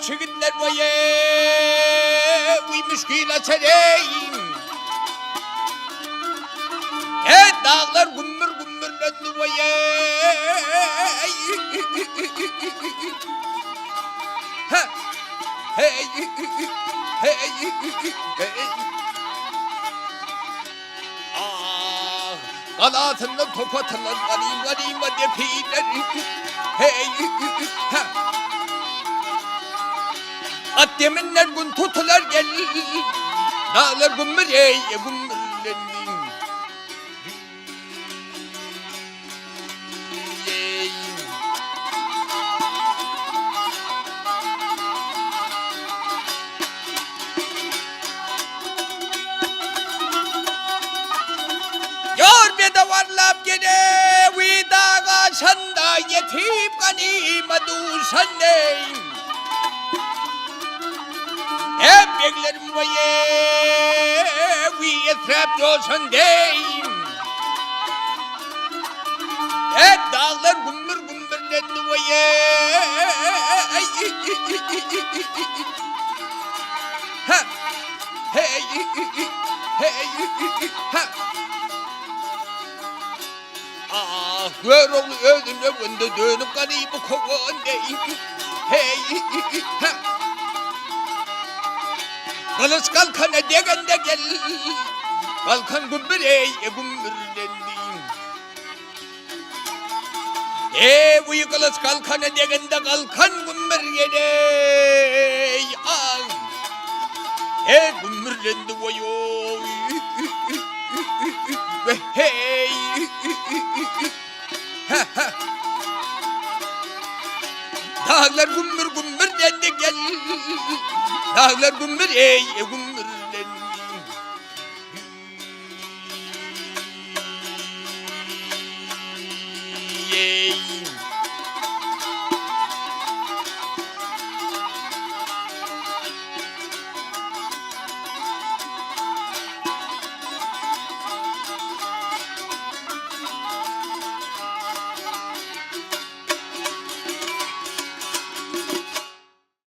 çigitler vaye uymuş güyle çeleyim. Dağlar gümbür gümbürlendi vaye. Ha hey hey hey. Ah kanatından top atılan varayım varayım hadi peyler. Hey ha. At yeminler gün tutular gel. Dağlar gümbür ey gümbürlendi. Yorbede varlap gene vidaga şanda yetip gani madu şandeyim. Hep beklerim vaye vi etrap yoşandeyim. Hep dağlar gümbür gümbürlendi vaye. Ha hey hey ha. Ah, gör oğlu öldüğümde bunda dönüp kanıyı bu kovandayım. Hey, ha. Kılıç kalkana degende gel. Kalkan gümbür ey gümbürlendim. Uyu kılıç kalkana degende kalkan gümbür geley. Ah, gümbürlendi uyu. Hey, ha ha. Dağlar gümbür gümbür dendi gel. Dağlar gümbür ey gümbür.